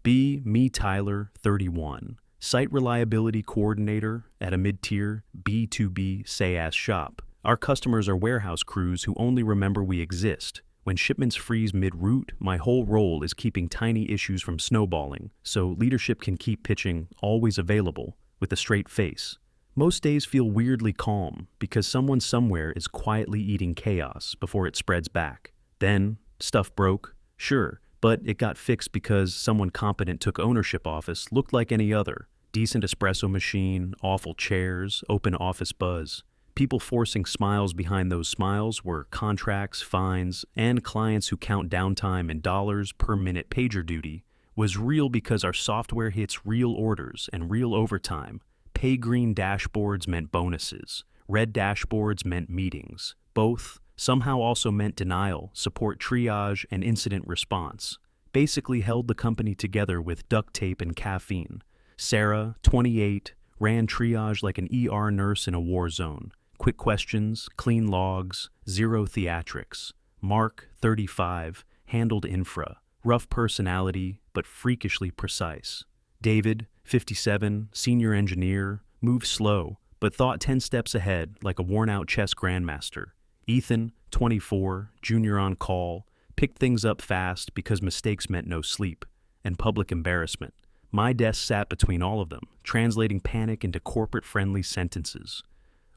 Me Tyler, 31, Site Reliability Coordinator at a mid-tier B2B SaaS shop. Our customers are warehouse crews who only remember we exist. When shipments freeze mid-route, my whole role is keeping tiny issues from snowballing, so leadership can keep pitching always available with a straight face. Most days feel weirdly calm because someone somewhere is quietly eating chaos before it spreads back. Then, stuff broke, sure, but it got fixed because someone competent took ownership. Office looked like any other. Decent espresso machine, awful chairs, open office buzz. People forcing smiles behind those smiles were contracts, fines, and clients who count downtime in dollars per minute. Pager duty was real because our software hits real orders and real overtime. Pay green dashboards meant bonuses. Red dashboards meant meetings. Both somehow also meant denial, support triage, and incident response. Basically held the company together with duct tape and caffeine. Sarah, 28, ran triage like an ER nurse in a war zone. Quick questions, clean logs, zero theatrics. Mark, 35, handled infra. Rough personality, but freakishly precise. David, 57, senior engineer, moved slow, but thought 10 steps ahead like a worn-out chess grandmaster. Ethan, 24, junior on call, picked things up fast because mistakes meant no sleep and public embarrassment. My desk sat between all of them, translating panic into corporate-friendly sentences.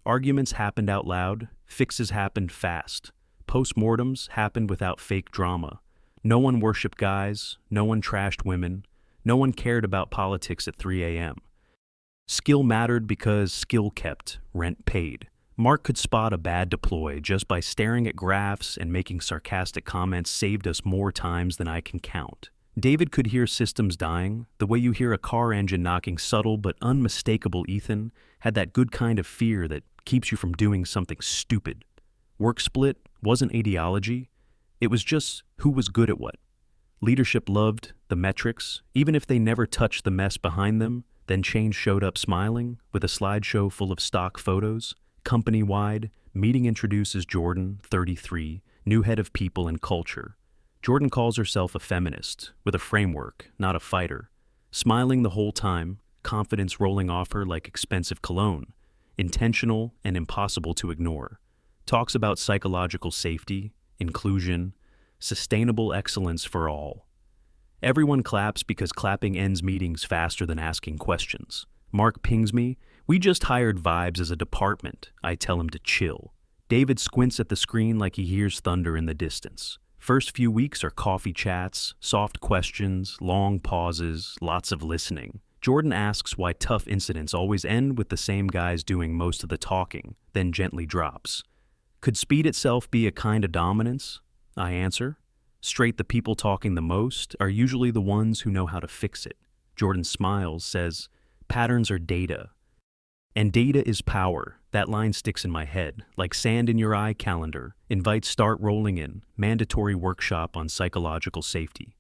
Arguments happened out loud, fixes happened fast. Postmortems happened without fake drama. No one worshipped guys, no one trashed women, no one cared about politics at 3 a.m. Skill mattered because skill kept, rent paid. Mark could spot a bad deploy just by staring at graphs, and making sarcastic comments saved us more times than I can count. David could hear systems dying, the way you hear a car engine knocking. Subtle but unmistakable. Ethan had that good kind of fear that keeps you from doing something stupid. Work split wasn't ideology, it was just who was good at what. Leadership loved the metrics, even if they never touched the mess behind them. Then Change showed up smiling, with a slideshow full of stock photos. Company-wide, meeting introduces Jordan, 33, new head of people and culture. Jordan calls herself a feminist, with a framework, not a fighter. Smiling the whole time, confidence rolling off her like expensive cologne. Intentional and impossible to ignore. Talks about psychological safety, inclusion, sustainable excellence for all. Everyone claps because clapping ends meetings faster than asking questions. Mark pings me, "We just hired Vibes as a department." I tell him to chill. David squints at the screen like he hears thunder in the distance. First few weeks are coffee chats, soft questions, long pauses, lots of listening. Jordan asks why tough incidents always end with the same guys doing most of the talking, then gently drops. Could speed itself be a kind of dominance? I answer. Straight, the people talking the most are usually the ones who know how to fix it. Jordan smiles, says, patterns are data. And data is power. That line sticks in my head, like sand in your eye. Calendar. Invites start rolling in. Mandatory workshop on psychological safety.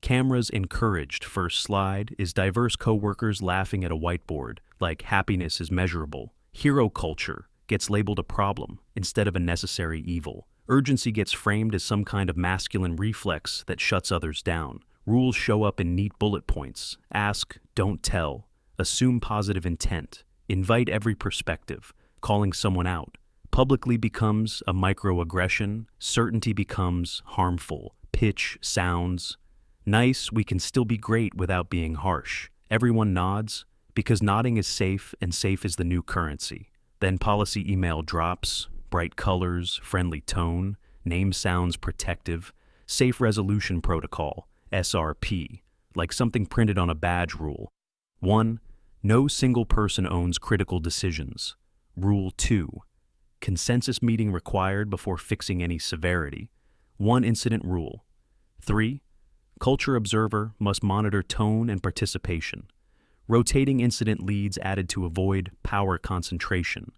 Cameras encouraged. First slide is diverse coworkers laughing at a whiteboard, like happiness is measurable. Hero culture gets labeled a problem instead of a necessary evil. Urgency gets framed as some kind of masculine reflex that shuts others down. Rules show up in neat bullet points. Ask, don't tell. Assume positive intent. Invite every perspective. Calling someone out publicly becomes a microaggression. Certainty becomes harmful. Pitch sounds nice. We can still be great without being harsh. Everyone nods because nodding is safe, and safe is the new currency. Then policy email drops. Bright colors, friendly tone, name sounds protective. Safe resolution protocol, SRP, like something printed on a badge. Rule 1. No single person owns critical decisions. Rule 2. Consensus meeting required before fixing any severity. One incident rule. 3. Culture observer must monitor tone and participation. Rotating incident leads added to avoid power concentration.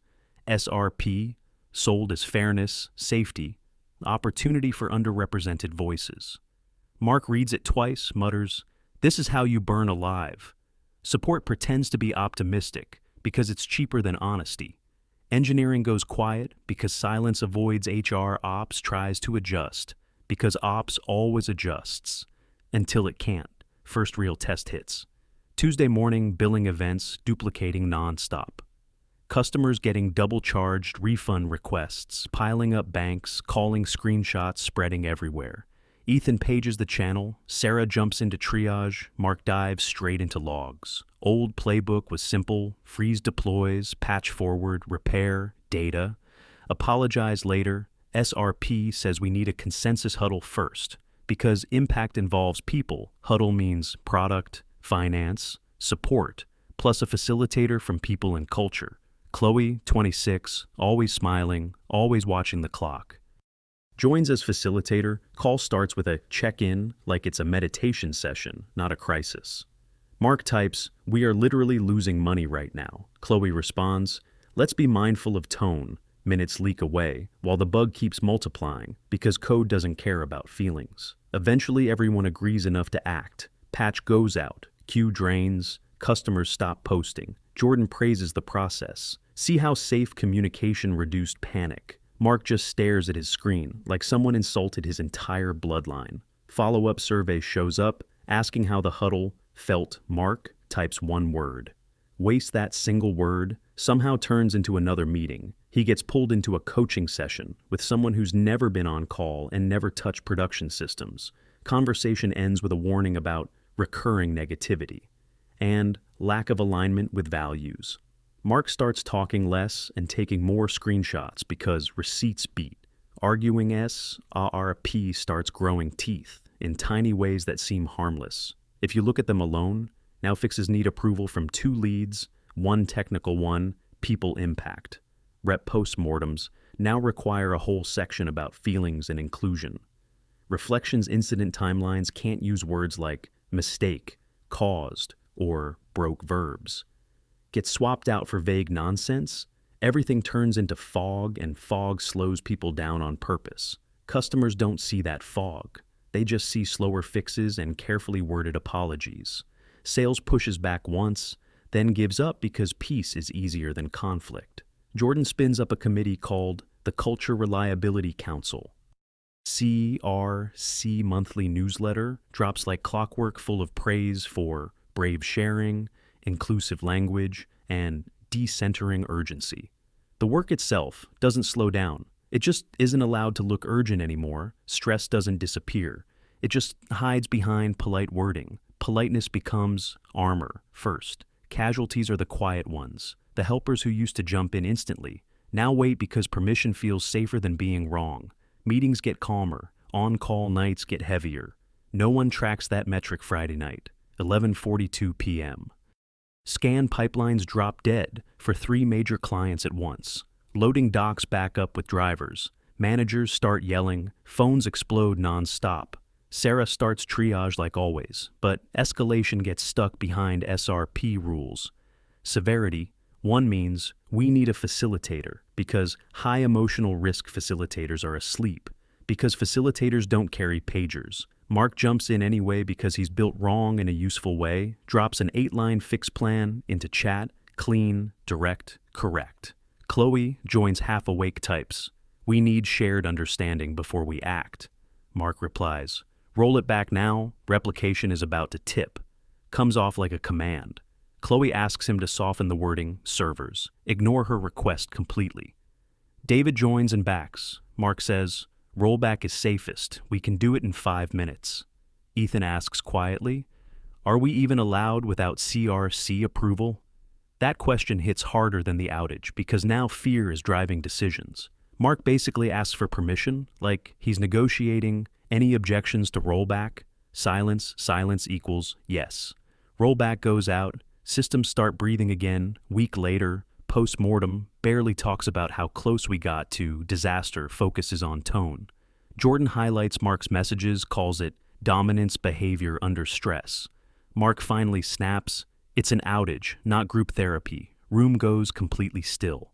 SRP, sold as fairness, safety, opportunity for underrepresented voices. Mark reads it twice, mutters, "This is how you burn alive." Support pretends to be optimistic because it's cheaper than honesty. Engineering goes quiet because silence avoids HR. Ops tries to adjust because ops always adjusts until it can't. first real test hits. Tuesday morning, billing events duplicating non-stop. Customers getting double-charged refund requests, piling up banks, calling screenshots spreading everywhere. Ethan pages the channel, Sarah jumps into triage, Mark dives straight into logs. Old playbook was simple: freeze deploys, patch forward, repair, data. Apologize later. SRP says we need a consensus huddle first. Because impact involves people, huddle means product, finance, support, plus a facilitator from people and culture. Chloe, 26, always smiling, always watching the clock. Joins as facilitator. Call starts with a check-in like it's a meditation session, not a crisis. Mark types, "We are literally losing money right now." Chloe responds, "Let's be mindful of tone." Minutes leak away, while the bug keeps multiplying, because code doesn't care about feelings. Eventually everyone agrees enough to act. Patch goes out, queue drains, customers stop posting. Jordan praises the process. See how safe communication reduced panic. Mark just stares at his screen, like someone insulted his entire bloodline. Follow-up survey shows up, asking how the huddle felt. Mark types one word. Waste that single word, somehow turns into another meeting. He gets pulled into a coaching session with someone who's never been on call and never touched production systems. Conversation ends with a warning about recurring negativity and lack of alignment with values. Mark starts talking less and taking more screenshots because receipts beat. Arguing SRP starts growing teeth in tiny ways that seem harmless. If you look at them alone, now fixes need approval from 2 leads, 1 technical one, people impact. Rep postmortems now require a whole section about feelings and inclusion. Reflections incident timelines can't use words like mistake, caused, or broke verbs. Get swapped out for vague nonsense, everything turns into fog, and fog slows people down on purpose. Customers don't see that fog. They just see slower fixes and carefully worded apologies. Sales pushes back once, then gives up because peace is easier than conflict. Jordan spins up a committee called the Culture Reliability Council. CRC monthly newsletter drops like clockwork, full of praise for brave sharing, inclusive language, and decentering urgency. The work itself doesn't slow down. It just isn't allowed to look urgent anymore. Stress doesn't disappear. It just hides behind polite wording. Politeness becomes armor first. Casualties are the quiet ones, the helpers who used to jump in instantly. Now wait because permission feels safer than being wrong. Meetings get calmer. On-call nights get heavier. No one tracks that metric Friday night, 11:42 p.m. Scan pipelines drop dead for 3 major clients at once. Loading docks back up with drivers. Managers start yelling. Phones explode non-stop. Sarah starts triage like always, but escalation gets stuck behind SRP rules. Severity, 1 means we need a facilitator because high emotional risk facilitators are asleep, because facilitators don't carry pagers. Mark jumps in anyway because he's built wrong in a useful way, drops an 8-line fix plan into chat, clean, direct, correct. Chloe joins half-awake types. We need shared understanding before we act. Mark replies, roll it back now, replication is about to tip. Comes off like a command. Chloe asks him to soften the wording, servers. Ignore her request completely. David joins and backs. Mark says, rollback is safest. We can do it in 5 minutes. Ethan asks quietly, are we even allowed without CRC approval? That question hits harder than the outage because now fear is driving decisions. Mark basically asks for permission, like he's negotiating. Any objections to rollback? Silence equals yes. Rollback goes out. Systems start breathing again. Week later, post-mortem barely talks about how close we got to disaster, focuses on tone. Jordan highlights Mark's messages, calls it dominance behavior under stress. Mark finally snaps, it's an outage, not group therapy. Room goes completely still.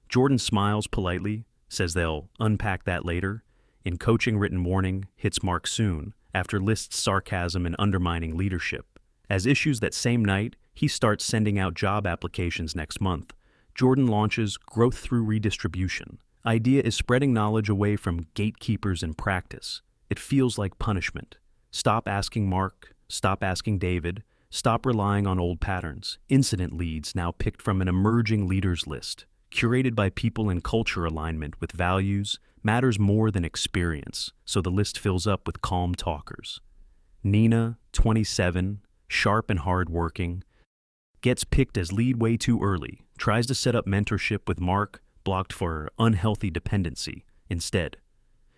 Jordan smiles politely, says they'll unpack that later. In coaching, written warning hits Mark soon, after lists sarcasm and undermining leadership. As issues that same night, he starts sending out job applications next month. Jordan launches growth through redistribution. Idea is spreading knowledge away from gatekeepers in practice. It feels like punishment. Stop asking Mark, stop asking David, stop relying on old patterns. Incident leads now picked from an emerging leaders list, curated by people in culture alignment with values, matters more than experience, so the list fills up with calm talkers. Nina, 27, sharp and hard-working, gets picked as lead way too early, tries to set up mentorship with Mark, blocked for unhealthy dependency. Instead,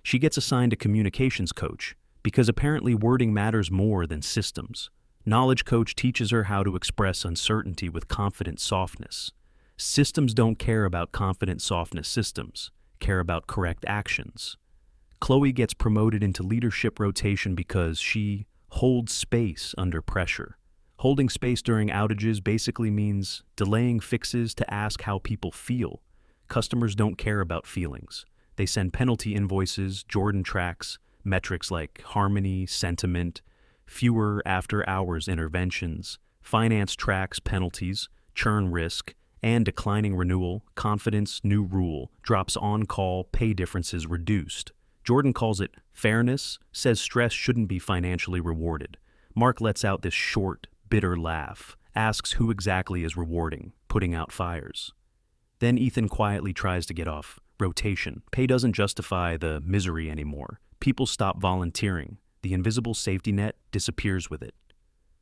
she gets assigned a communications coach, because apparently wording matters more than systems. Knowledge coach teaches her how to express uncertainty with confident softness. Systems don't care about confident softness, systems care about correct actions. Chloe gets promoted into leadership rotation because she holds space under pressure. Holding space during outages basically means delaying fixes to ask how people feel. Customers don't care about feelings. They send penalty invoices. Jordan tracks metrics like harmony, sentiment, fewer after-hours interventions. Finance tracks penalties, churn risk, and declining renewal. Confidence, new rule, drops on-call, pay differences reduced. Jordan calls it fairness, says stress shouldn't be financially rewarded. Mark lets out this short, bitter laugh, asks who exactly is rewarding, putting out fires. Then Ethan quietly tries to get off rotation. Pay doesn't justify the misery anymore. People stop volunteering. The invisible safety net disappears with it.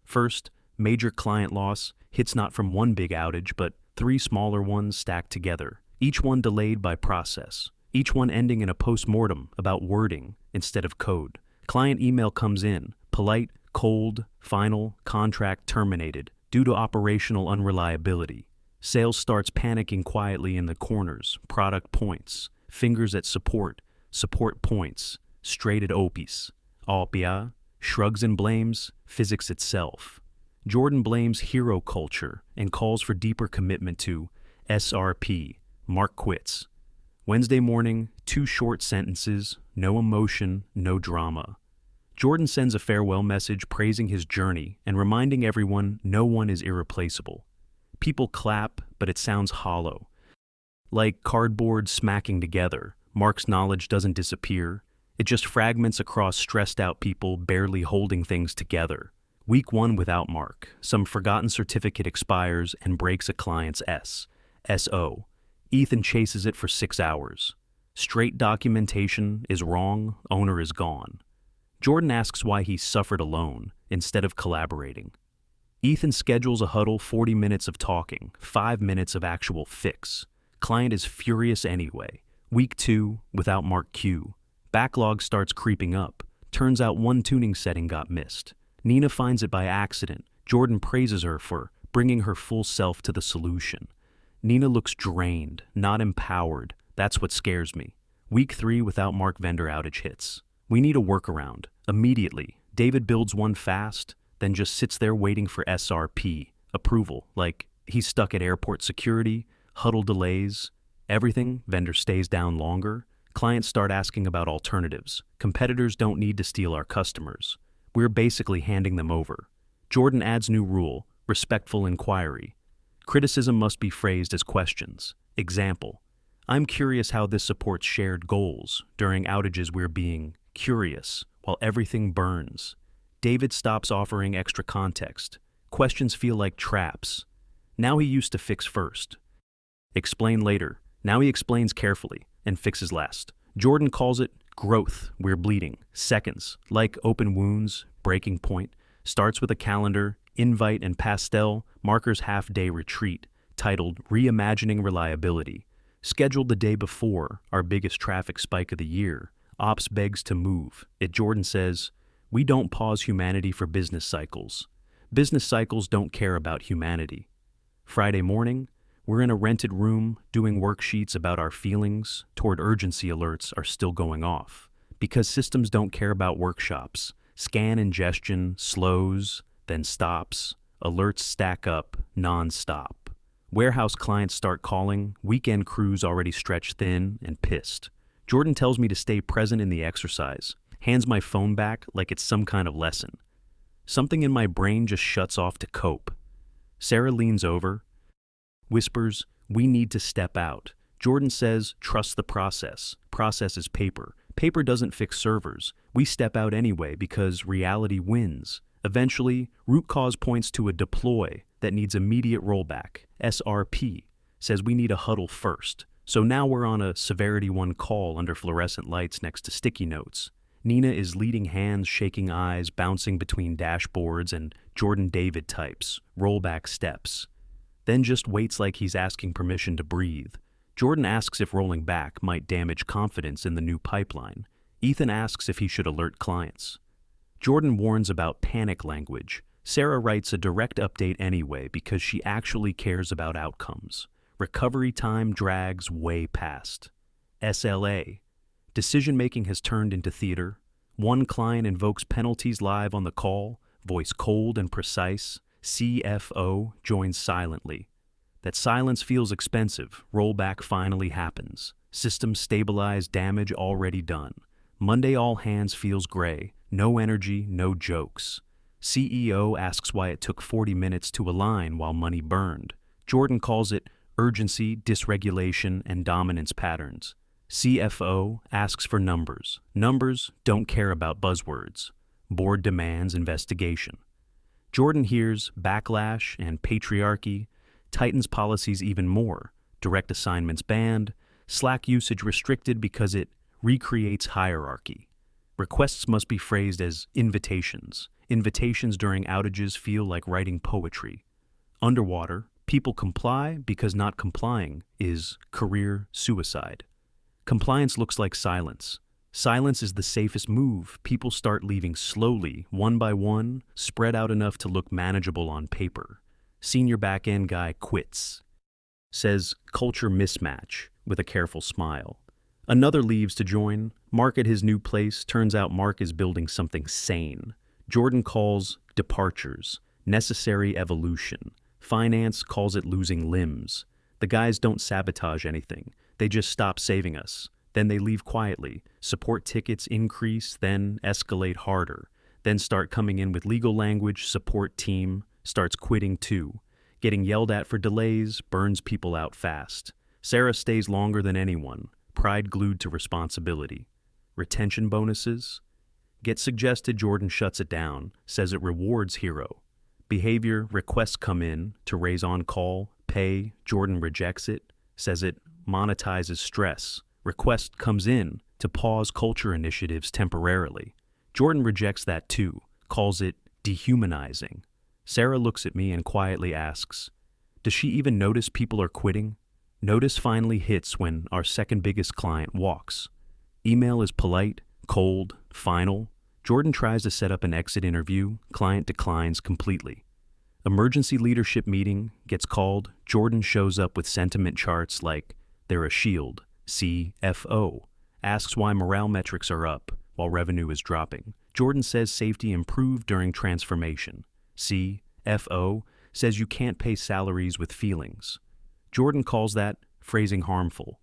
First, major client loss hits not from one big outage, but 3 smaller ones stacked together, each one delayed by process, each one ending in a post-mortem about wording instead of code. Client email comes in, polite, cold, final, contract terminated, due to operational unreliability. Sales starts panicking quietly in the corners, product points, fingers at support, support points, straight at Opis. Alpia, shrugs and blames, physics itself. Jordan blames hero culture and calls for deeper commitment to SRP. Mark quits. Wednesday morning, 2 short sentences, no emotion, no drama. Jordan sends a farewell message praising his journey and reminding everyone no one is irreplaceable. People clap, but it sounds hollow. Like cardboard smacking together, Mark's knowledge doesn't disappear. It just fragments across stressed-out people barely holding things together. Week 1 without Mark. Some forgotten certificate expires and breaks a client's SO. Ethan chases it for 6 hours. Straight documentation is wrong, owner is gone. Jordan asks why he suffered alone instead of collaborating. Ethan schedules a huddle, 40 minutes of talking, 5 minutes of actual fix. Client is furious anyway. Week 2, without Mark Q. Backlog starts creeping up. Turns out one tuning setting got missed. Nina finds it by accident. Jordan praises her for bringing her full self to the solution. Nina looks drained, not empowered. That's what scares me. Week 3, without Mark, vendor outage hits. We need a workaround. Immediately. David builds one fast, then just sits there waiting for SRP approval, like he's stuck at airport security, huddle delays, everything. Vendor stays down longer. Clients start asking about alternatives. Competitors don't need to steal our customers. We're basically handing them over. Jordan adds new rule, respectful inquiry. Criticism must be phrased as questions. Example, I'm curious how this supports shared goals. During outages we're being curious while everything burns. David stops offering extra context. Questions feel like traps. Now he used to fix first. Explain later. Now he explains carefully and fixes last. Jordan calls it growth. We're bleeding. Seconds, like open wounds, breaking point. Starts with a calendar, invite and pastel, markers half-day retreat, titled Reimagining Reliability. Scheduled the day before our biggest traffic spike of the year. Ops begs to move. Jordan says, we don't pause humanity for business cycles. Business cycles don't care about humanity. Friday morning, we're in a rented room doing worksheets about our feelings toward urgency alerts are still going off. Because systems don't care about workshops. Scan ingestion slows, then stops. Alerts stack up non-stop. Warehouse clients start calling. Weekend crews already stretched thin and pissed. Jordan tells me to stay present in the exercise. Hands my phone back like it's some kind of lesson. Something in my brain just shuts off to cope. Sarah leans over, whispers, we need to step out. Jordan says, trust the process. Process is paper. Paper doesn't fix servers. We step out anyway because reality wins. Eventually, root cause points to a deploy that needs immediate rollback. SRP says we need a huddle first. So now we're on a severity 1 call under fluorescent lights next to sticky notes. Nina is leading hands, shaking eyes, bouncing between dashboards and Jordan David types, rollback steps. Then just waits like he's asking permission to breathe. Jordan asks if rolling back might damage confidence in the new pipeline. Ethan asks if he should alert clients. Jordan warns about panic language. Sarah writes a direct update anyway because she actually cares about outcomes. Recovery time drags way past. SLA. Decision-making has turned into theater. One client invokes penalties live on the call, voice cold and precise. CFO joins silently. That silence feels expensive. Rollback finally happens. System stabilized, damage already done. Monday all hands feels gray. No energy, no jokes. CEO asks why it took 40 minutes to align while money burned. Jordan calls it urgency, dysregulation, and dominance patterns. CFO asks for numbers. Numbers don't care about buzzwords. Board demands investigation. Jordan hears backlash and patriarchy, tightens policies even more, direct assignments banned, Slack usage restricted because it recreates hierarchy. Requests must be phrased as invitations. Invitations during outages feel like writing poetry. Underwater, people comply because not complying is career suicide. Compliance looks like silence. Silence is the safest move. People start leaving slowly, one by one, spread out enough to look manageable on paper. Senior back-end guy quits. Says culture mismatch with a careful smile. Another leaves to join. Mark at his new place. Turns out Mark is building something sane. Jordan calls departures, necessary evolution. Finance calls it losing limbs. The guys don't sabotage anything. They just stop saving us. Then they leave quietly. Support tickets increase, then escalate harder. Then start coming in with legal language. Support team starts quitting too. Getting yelled at for delays burns people out fast. Sarah stays longer than anyone, pride glued to responsibility. Retention bonuses? Get suggested, Jordan shuts it down, says it rewards hero. Behavior requests come in to raise on-call, pay, Jordan rejects it, says it monetizes stress. Request comes in to pause culture initiatives temporarily. Jordan rejects that too, calls it dehumanizing. Sarah looks at me and quietly asks, does she even notice people are quitting? Notice finally hits when our second biggest client walks. Email is polite, cold, final. Jordan tries to set up an exit interview, client declines completely. Emergency leadership meeting gets called. Jordan shows up with sentiment charts like they're a shield. CFO asks why morale metrics are up while revenue is dropping. Jordan says safety improved during transformation. CFO says you can't pay salaries with feelings. Jordan calls that phrasing harmful.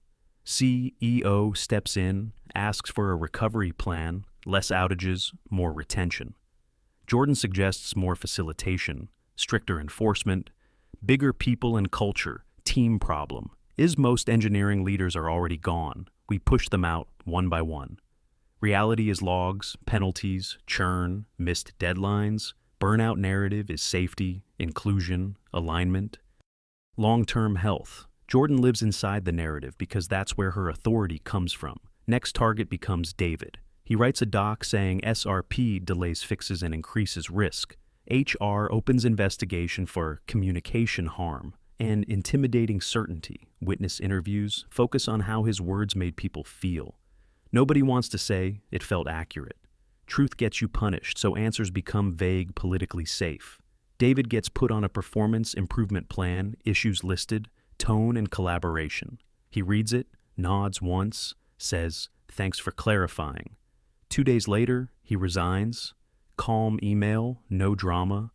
CEO steps in, asks for a recovery plan, less outages, more retention. Jordan suggests more facilitation, stricter enforcement, bigger people and culture, team problem. Most engineering leaders are already gone. We push them out one by one. Reality is logs, penalties, churn, missed deadlines. Burnout narrative is safety, inclusion, alignment. Long-term health. Jordan lives inside the narrative because that's where her authority comes from. Next target becomes David. He writes a doc saying SRP delays fixes and increases risk. HR opens investigation for communication harm and intimidating certainty. Witness interviews focus on how his words made people feel. Nobody wants to say it felt accurate. Truth gets you punished, so answers become vague, politically safe. David gets put on a performance improvement plan, issues listed, tone and collaboration. He reads it, nods once, says, "Thanks for clarifying." 2 days later, he resigns. Calm email, no drama.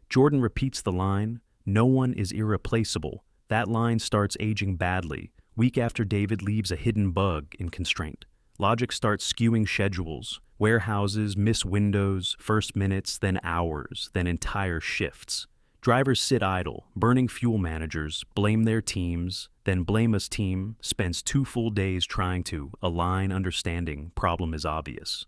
Jordan repeats the line, "No one is irreplaceable." That line starts aging badly. Week after David leaves a hidden bug in constraint. Logic starts skewing schedules. Warehouses miss windows, first minutes, then hours, then entire shifts. Drivers sit idle, burning fuel. Managers blame their teams, then blame us. Team spends 2 full days trying to align understanding problem is obvious.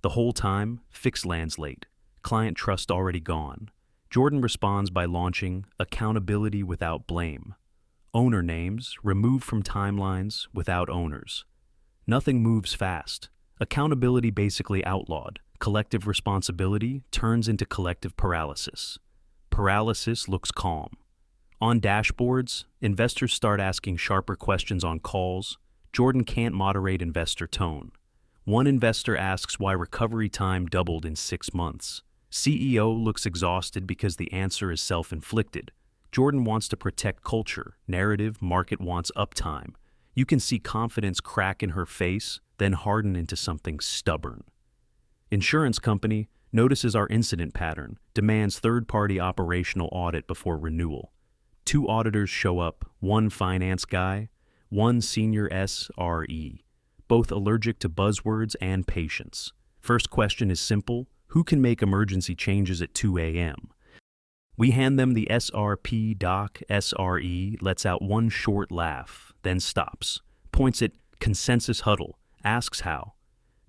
The whole time, fix lands late. client trust already gone. Jordan responds by launching accountability without blame. Owner names removed from timelines without owners. Nothing moves fast. Accountability basically outlawed. Collective responsibility turns into collective paralysis. Paralysis looks calm. On dashboards, investors start asking sharper questions on calls. Jordan can't moderate investor tone. One investor asks why recovery time doubled in 6 months. CEO looks exhausted because the answer is self-inflicted. Jordan wants to protect culture, narrative, market wants uptime. You can see confidence crack in her face, then harden into something stubborn. Insurance company notices our incident pattern, demands third-party operational audit before renewal. 2 auditors show up, one finance guy, one senior SRE, both allergic to buzzwords and patience. First question is simple: who can make emergency changes at 2 a.m.? We hand them the SRP doc. SRE lets out one short laugh, then stops, points at consensus huddle, asks how.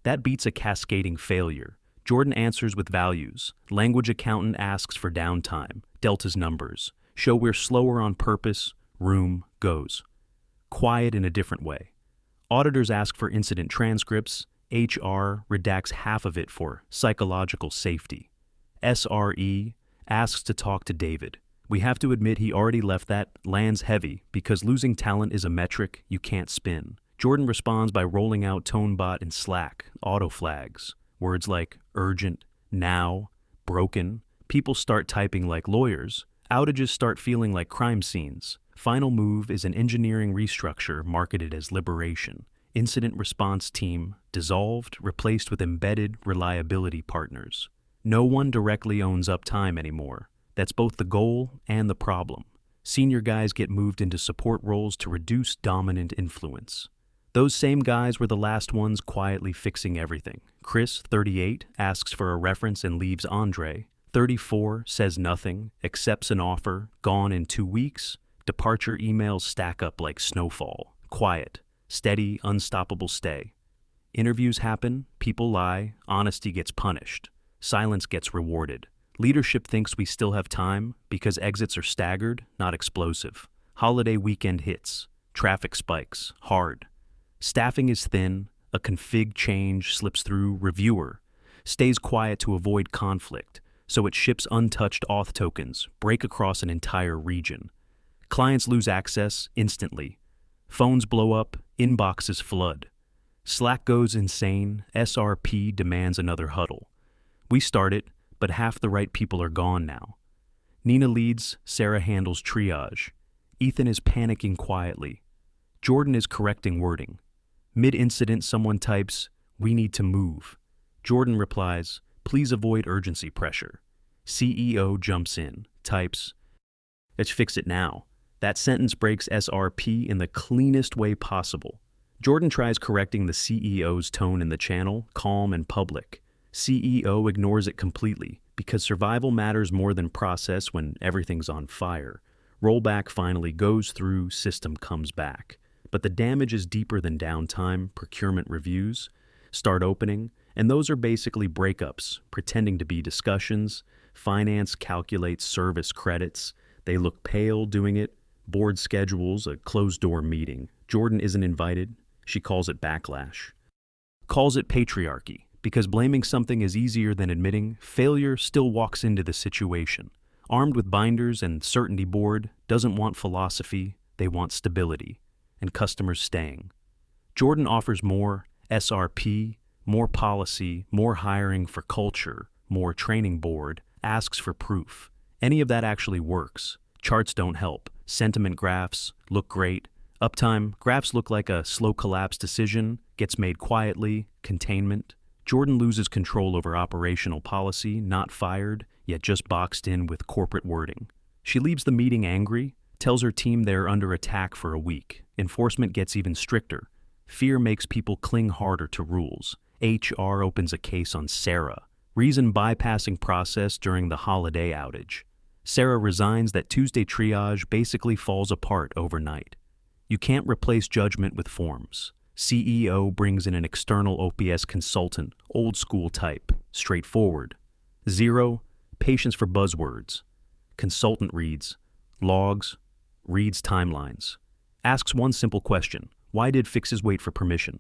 That beats a cascading failure. Jordan answers with values. Language accountant asks for downtime. Delta's numbers show we're slower on purpose. Room goes. Quiet in a different way. Auditors ask for incident transcripts. HR redacts half of it for psychological safety. SRE asks to talk to David. We have to admit he already left. That lands heavy because losing talent is a metric you can't spin. Jordan responds by rolling out ToneBot and Slack, auto flags. Words like urgent, now, broken. People start typing like lawyers. Outages start feeling like crime scenes. Final move is an engineering restructure marketed as liberation. Incident response team dissolved, replaced with embedded reliability partners. No one directly owns uptime anymore. That's both the goal and the problem. Senior guys get moved into support roles to reduce dominant influence. Those same guys were the last ones quietly fixing everything. Chris, 38, asks for a reference and leaves Andre. 34 says nothing, accepts an offer, gone in 2 weeks. Departure emails stack up like snowfall. Quiet, steady, unstoppable stay. Interviews happen, people lie, honesty gets punished. Silence gets rewarded. Leadership thinks we still have time because exits are staggered, not explosive. Holiday weekend hits. Traffic spikes. Hard. Staffing is thin. A config change slips through. Reviewer stays quiet to avoid conflict, so it ships untouched auth tokens, break across an entire region. Clients lose access instantly. Phones blow up. Inboxes flood. Slack goes insane. SRP demands another huddle. We start it, but half the right people are gone now. Nina leads, Sarah handles triage. Ethan is panicking quietly. Jordan is correcting wording. Mid-incident, someone types, "We need to move." Jordan replies, "Please avoid urgency pressure." CEO jumps in, types, "Let's fix it now." That sentence breaks SRP in the cleanest way possible. Jordan tries correcting the CEO's tone in the channel, calm and public. CEO ignores it completely because survival matters more than process when everything's on fire. Rollback finally goes through, system comes back. But the damage is deeper than downtime. Procurement reviews start opening, and those are basically breakups, pretending to be discussions. Finance calculates service credits. They look pale doing it. Board schedules a closed-door meeting. Jordan isn't invited. She calls it backlash. Calls it patriarchy. Because blaming something is easier than admitting, failure still walks into the situation. Armed with binders and certainty board, doesn't want philosophy, they want stability, and customers staying. Jordan offers more SRP, more policy, more hiring for culture, more training board, asks for proof. Any of that actually works. Charts don't help. Sentiment graphs look great. Uptime graphs look like a slow collapse decision, gets made quietly, containment. Jordan loses control over operational policy, not fired, yet just boxed in with corporate wording. She leaves the meeting angry, tells her team they're under attack for a week. Enforcement gets even stricter. Fear makes people cling harder to rules. HR opens a case on Sarah. Reason bypassing process during the holiday outage. Sarah resigns. That Tuesday triage basically falls apart overnight. You can't replace judgment with forms. CEO brings in an external OPS consultant, old school type, straightforward. 0. Patience for buzzwords. Consultant reads logs, reads timelines. Asks one simple question: why did fixes wait for permission?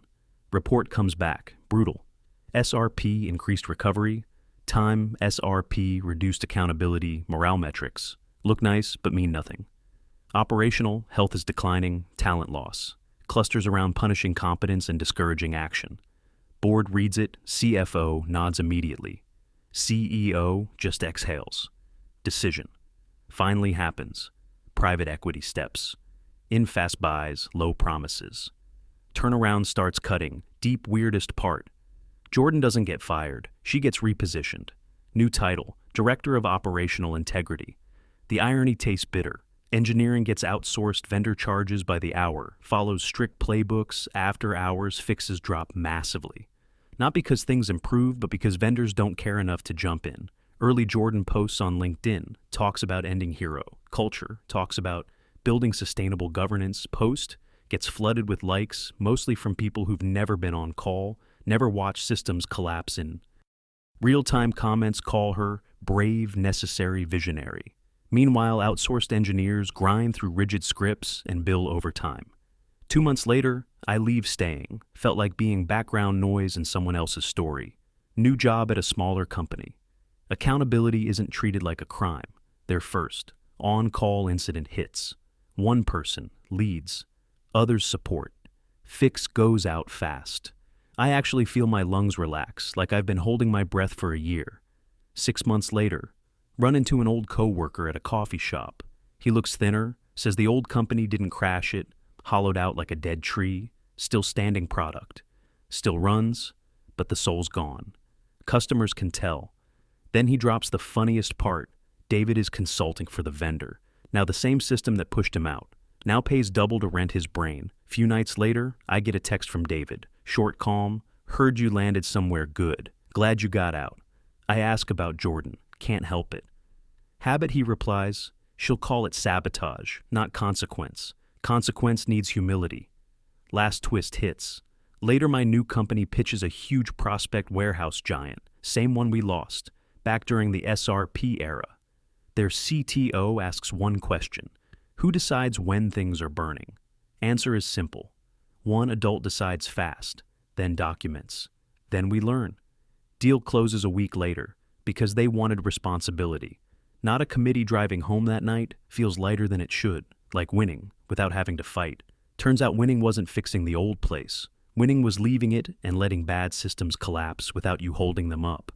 Report comes back, brutal. SRP increased recovery. Time, SRP reduced accountability, morale metrics. Look nice, but mean nothing. Operational, health is declining, talent loss. Clusters around punishing competence and discouraging action. Board reads it, CFO nods immediately. CEO just exhales. Decision. Finally happens. Private equity steps. In fast buys, low promises. Turnaround starts cutting, deep weirdest part. Jordan doesn't get fired, she gets repositioned. New title, Director of Operational Integrity. The irony tastes bitter. Engineering gets outsourced, vendor charges by the hour, follows strict playbooks, after hours fixes drop massively. Not because things improve, but because vendors don't care enough to jump in. Early Jordan posts on LinkedIn, talks about ending hero culture, talks about building sustainable governance. Post gets flooded with likes, mostly from people who've never been on call, never watched systems collapse in. Real-time comments call her brave, necessary, visionary. Meanwhile, outsourced engineers grind through rigid scripts and bill overtime. 2 months later, I leave staying. Felt like being background noise in someone else's story. New job at a smaller company. Accountability isn't treated like a crime. They're first. On-call incident hits. One person leads. Others support. Fix goes out fast. I actually feel my lungs relax, like I've been holding my breath for a year. 6 months later, run into an old coworker at a coffee shop. He looks thinner, says the old company didn't crash it, hollowed out like a dead tree, still standing product. Still runs, but the soul's gone. Customers can tell. Then he drops the funniest part. David is consulting for the vendor. Now the same system that pushed him out. Now pays double to rent his brain. Few nights later, I get a text from David. Short, calm, heard you landed somewhere good. Glad you got out. I ask about Jordan. Can't help it. Habit, he replies. She'll call it sabotage, not consequence. Consequence needs humility. Last twist hits. Later, my new company pitches a huge prospect warehouse giant, same one we lost, back during the SRP era. Their CTO asks one question: who decides when things are burning? Answer is simple. One adult decides fast, then documents. Then we learn. Deal closes a week later, because they wanted responsibility. Not a committee driving home that night feels lighter than it should, like winning, without having to fight. Turns out winning wasn't fixing the old place. Winning was leaving it and letting bad systems collapse without you holding them up.